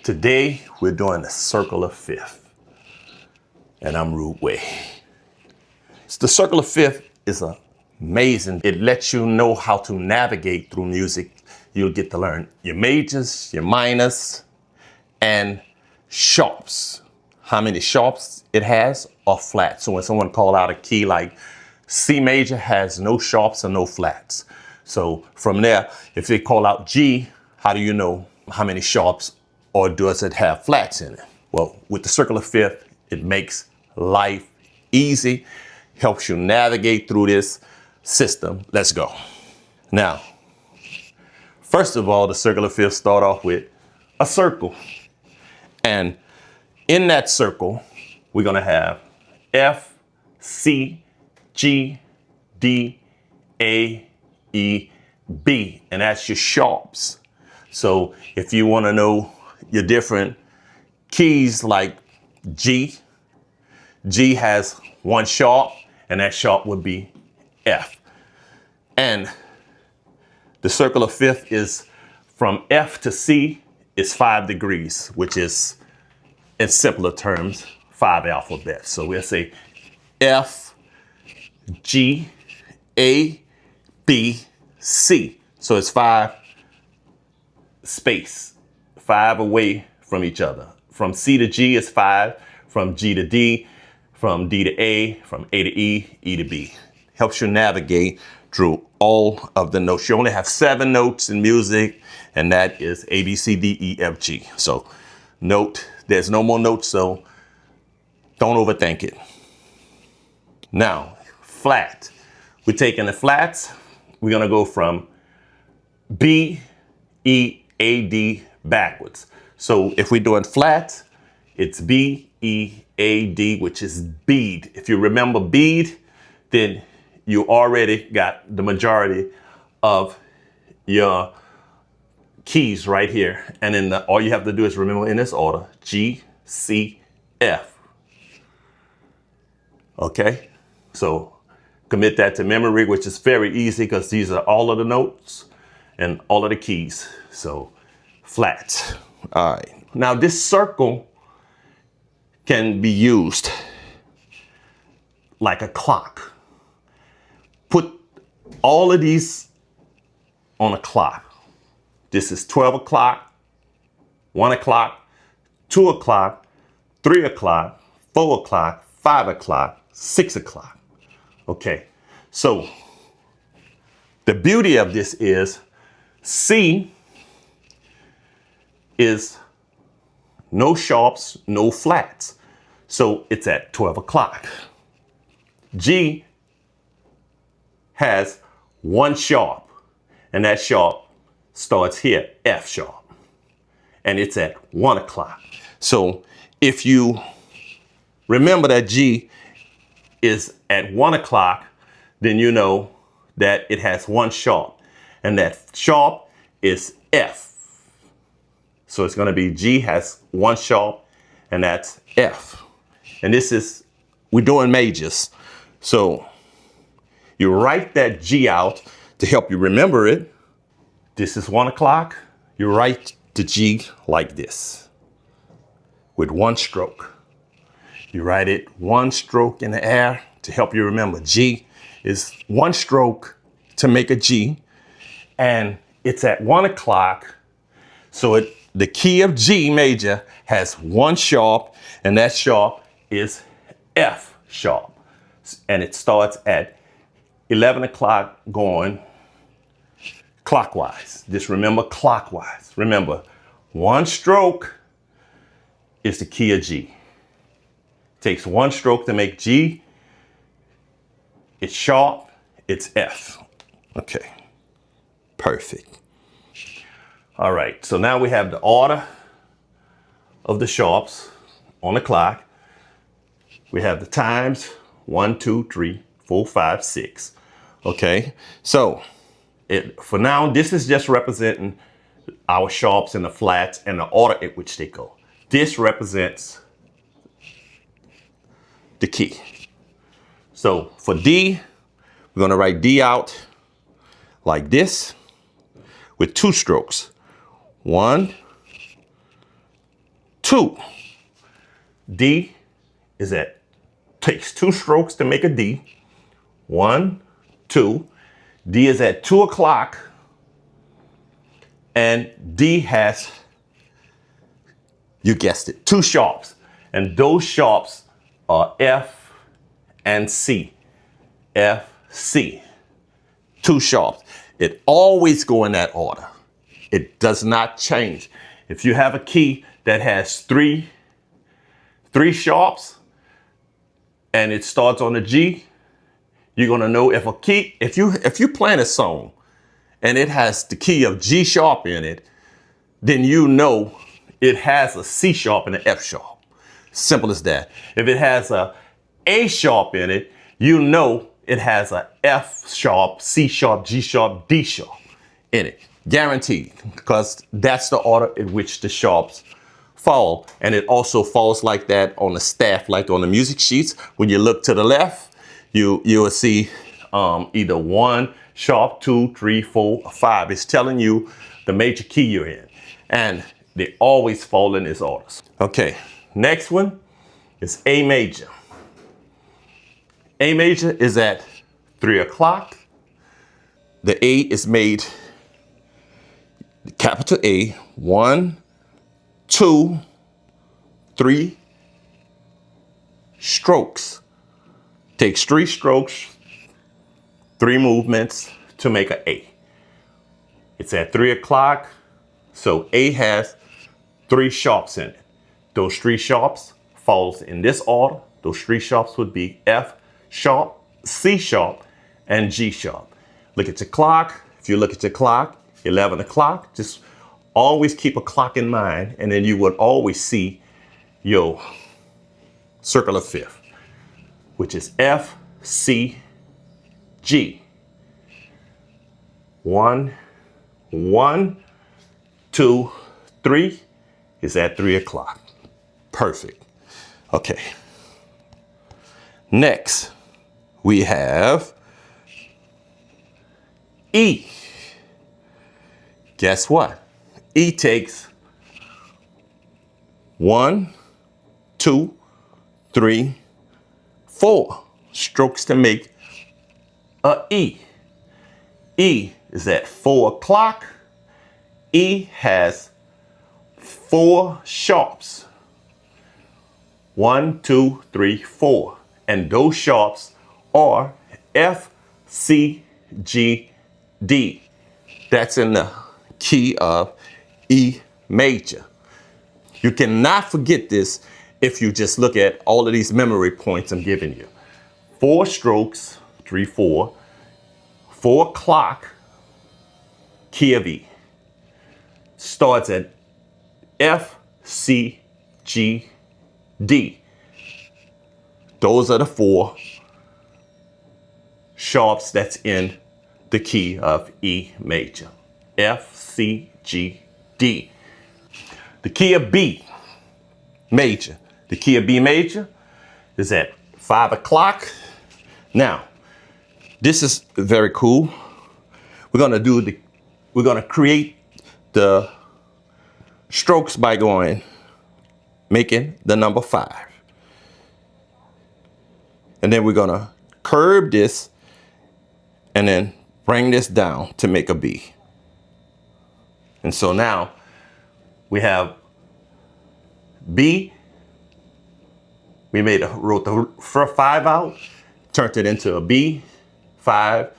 Today, we're doing the circle of fifth, and I'm Rudeway. So the circle of fifth is amazing. It lets you know how to navigate through music. You'll get to learn your majors, your minors, and sharps. How many sharps it has or flats. So when someone call out a key like C major has no sharps and no flats. So from there, if they call out G, how do you know how many sharps or does it have flats in it? Well, with the circle of fifth, it makes life easy, helps you navigate through this system. Let's go. Now, first of all, the circle of fifth start off with a circle. And in that circle, we're gonna have F, C, G, D, A, E, B, and that's your sharps. So if you wanna know your different keys like G has one sharp, and that sharp would be F. And the circle of fifth is from F to C is 5 degrees, which is, in simpler terms, 5 alphabets. So we'll say F, G, A, B, C. So it's 5 space, 5 away from each other. From C to G is 5, from G to D, from D to A, from A to E, E to B. Helps you navigate through all of the notes. You only have 7 notes in music, and that is A, B, C, D, E, F, G. So note, there's no more notes, so don't overthink it. Now, flat. We're taking the flats. We're gonna go from B, E, A, D backwards. So if we're doing flat, it's B, E, A, D, which is bead. If you remember bead, then you already got the majority of your keys right here. And then all you have to do is remember in this order, G, C, F. Okay, so commit that to memory, which is very easy because these are all of the notes and all of the keys. So flat. All right, now this circle can be used like a clock. Put all of these on a clock. This is 12 o'clock, 1 o'clock, 2 o'clock, 3 o'clock, 4 o'clock, 5 o'clock, 6 o'clock. Okay, so the beauty of this is C is no sharps, no flats. So it's at 12 o'clock. G has 1 sharp, and that sharp starts here, F sharp, and it's at 1 o'clock. So if you remember that G is at 1 o'clock, then you know that it has 1 sharp, and that sharp is F. So it's gonna be G has 1 sharp, and that's F. And this is, we're doing majors. So you write that G out to help you remember it. This is 1 o'clock. You write the G like this with 1 stroke. You write it 1 stroke in the air to help you remember. G is 1 stroke to make a G, and it's at 1 o'clock. So the key of G major has 1 sharp, and that sharp is F sharp. And it starts at 11 o'clock going clockwise. Just remember clockwise. Remember, 1 stroke is the key of G. It takes 1 stroke to make G. It's sharp, it's F. Okay, perfect. All right, so now we have the order of the sharps on the clock. We have the times, 1, 2, 3, 4, 5, 6. Okay, so for now, this is just representing our sharps and the flats and the order in which they go. This represents the key. So for D, we're gonna write D out like this with 2 strokes. 1, 2. D is at, takes 2 strokes to make a D. 1, 2. D is at 2 o'clock. And D has, you guessed it, 2 sharps. And those sharps are F and C. F, C. 2 sharps. It always go in that order. It does not change. If you have a key that has three sharps and it starts on a G, you're gonna know if a key, if you playing a song and it has the key of G sharp in it, then you know it has a C sharp and an F sharp. Simple as that. If it has a A sharp in it, you know it has a F sharp, C sharp, G sharp, D sharp in it. Guaranteed, because that's the order in which the sharps fall. And it also falls like that on the staff, like on the music sheets. When you look to the left, you will see either 1 sharp, 2, 3, 4, or 5. It's telling you the major key you're in. And they always fall in this order. Okay, next one is A major. A major is at 3 o'clock. The A is made capital A, 1, 2, 3 strokes. Takes 3 strokes, 3 movements to make an A. It's at 3 o'clock, so A has 3 sharps in it. Those 3 sharps falls in this order. Those 3 sharps would be F sharp, C sharp, and G sharp. Look at your clock. If you look at your clock, 11 o'clock, just always keep a clock in mind, and then you would always see your circular fifth, which is F, C, G. 1, 1, 2, 3 is at 3 o'clock. Perfect. Okay. Next, we have E. Guess what? E takes 1, 2, 3, 4 strokes to make a E. E is at 4 o'clock. E has 4 sharps. 1, 2, 3, 4. And those sharps are F, C, G, D. That's in the key of E major. You cannot forget this if you just look at all of these memory points I'm giving you. 4 strokes, 3, 4. 4 o'clock, key of E. Starts at F, C, G, D. Those are the 4 sharps that's in the key of E major. F, C, G, D. The key of B major. The key of B major is at 5 o'clock. Now, this is very cool. We're gonna create the strokes by making the number 5. And then we're gonna curve this and then bring this down to make a B. And so now we have B. We wrote the 5 out, turned it into a B, 5.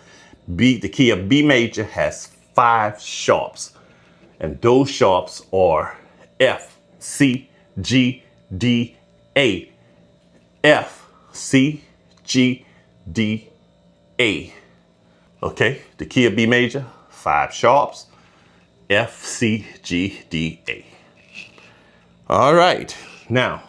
B, the key of B major has 5 sharps. And those sharps are F, C, G, D, A. F, C, G, D, A. Okay, the key of B major, 5 sharps. F, C, G, D, A. All right, now,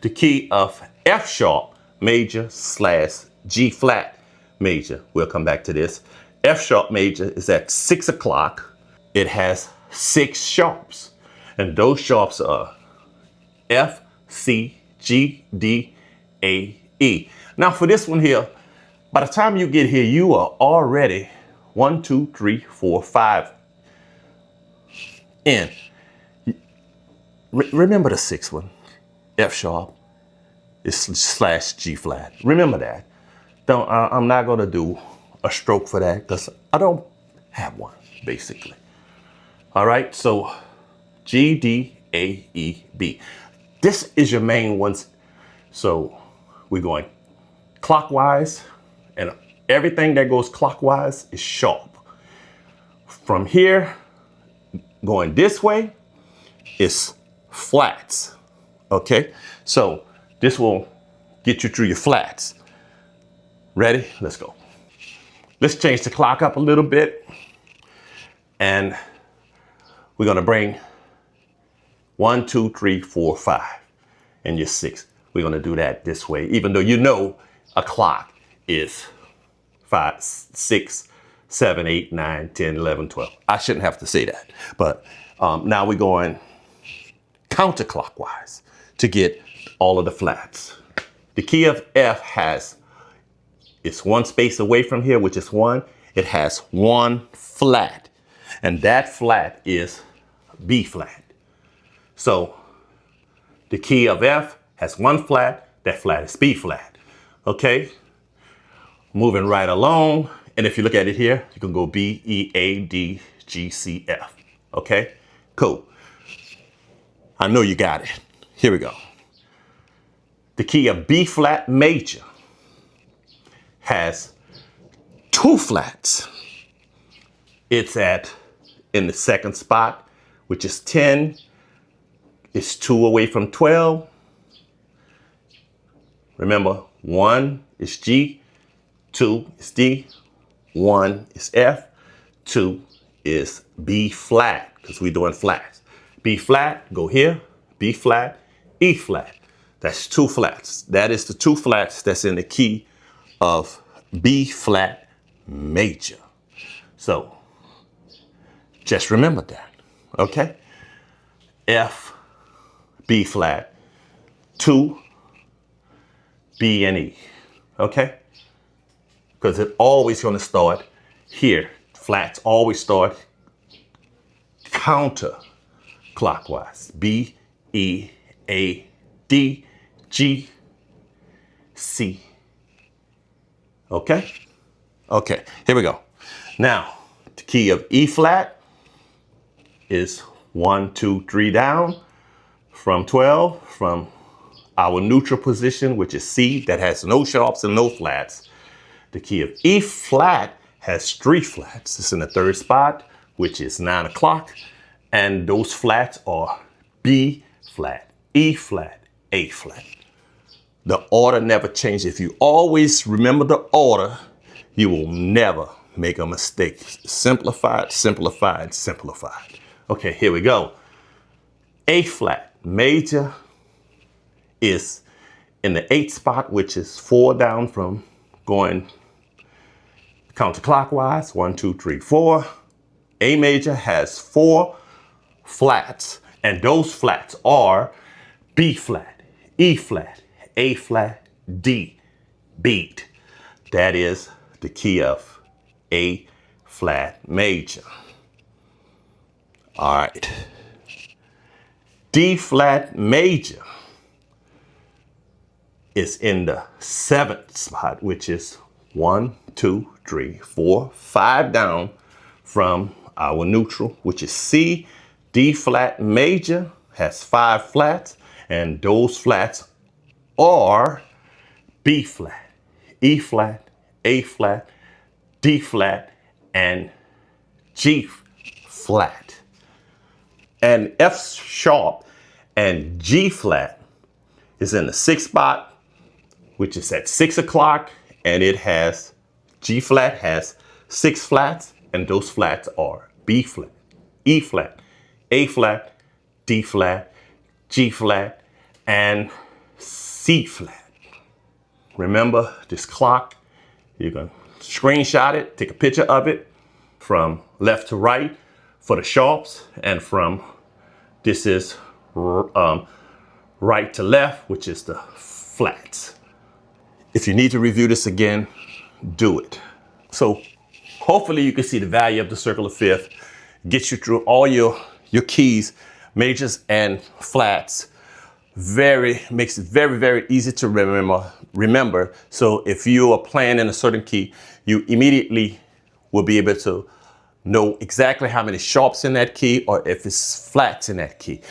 the key of F sharp major / G flat major. We'll come back to this. F sharp major is at 6 o'clock. It has 6 sharps. And those sharps are F, C, G, D, A, E. Now for this one here, by the time you get here, you are already 1, 2, 3, 4, 5 in. Remember the sixth one, F sharp is slash G flat. Remember that. I'm not gonna do a stroke for that because I don't have one, basically. All right, so G, D, A, E, B. This is your main ones. So we're going clockwise, and everything that goes clockwise is sharp. From here, going this way is flats, okay? So this will get you through your flats. Ready? Let's go. Let's change the clock up a little bit, and we're gonna bring 1, 2, 3, 4, 5, and your 6. We're gonna do that this way, even though you know a clock is 5, 6, 7, 8, 9, 10, 11, 12. I shouldn't have to say that, but now we're going counterclockwise to get all of the flats. The key of F it's one space away from here, which is 1. It has one flat, and that flat is B flat. So the key of F has one flat, that flat is B flat. Okay? Moving right along, and if you look at it here, you can go B, E, A, D, G, C, F. Okay? Cool. I know you got it. Here we go. The key of B flat major has 2 flats. It's in the second spot, which is 10. It's 2 away from 12. Remember, 1 is G, 2 is D, 1 is F, 2 is B flat, because we're doing flats. B flat, go here, B flat, E flat. That's 2 flats. That is the 2 flats that's in the key of B flat major. So just remember that, okay? F, B flat, 2, B and E, okay? Because it's always gonna start here. Flats always start counterclockwise. B, E, A, D, G, C. Okay? Okay, here we go. Now, the key of E flat is 1, 2, 3 down from 12, from our neutral position, which is C, that has no sharps and no flats. The key of E flat has 3 flats. It's in the third spot, which is 9 o'clock. And those flats are B flat, E flat, A flat. The order never changes. If you always remember the order, you will never make a mistake. Simplified, simplified, simplified. Okay, here we go. A flat major is in the 8th spot, which is 4 down from going counterclockwise. 1, 2, 3, 4. A major has 4 flats, and those flats are B flat, E flat, A flat, D, beat. That is the key of A flat major. All right. D flat major is in the 7th spot, which is 1, 2, 3, 4, 5 down from our neutral, which is C. D flat major has 5 flats, and those flats are B flat, E flat, A flat, D flat, and G flat. And F sharp and G flat is in the 6th spot, which is at 6 o'clock, and it has, G flat has 6 flats, and those flats are B flat, E flat, A flat, D flat, G flat, and C flat. Remember this clock, you can screenshot it, take a picture of it from left to right for the sharps, and from, this is right to left, which is the flats. If you need to review this again, do it. So hopefully you can see the value of the circle of fifth, get you through all your keys majors and flats. Makes it very, very easy to remember. So if you are playing in a certain key, you immediately will be able to know exactly how many sharps in that key or if it's flats in that key.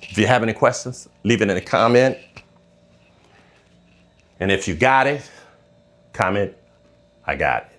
If you have any questions, leave it in a comment. And if you got it, comment, I got it.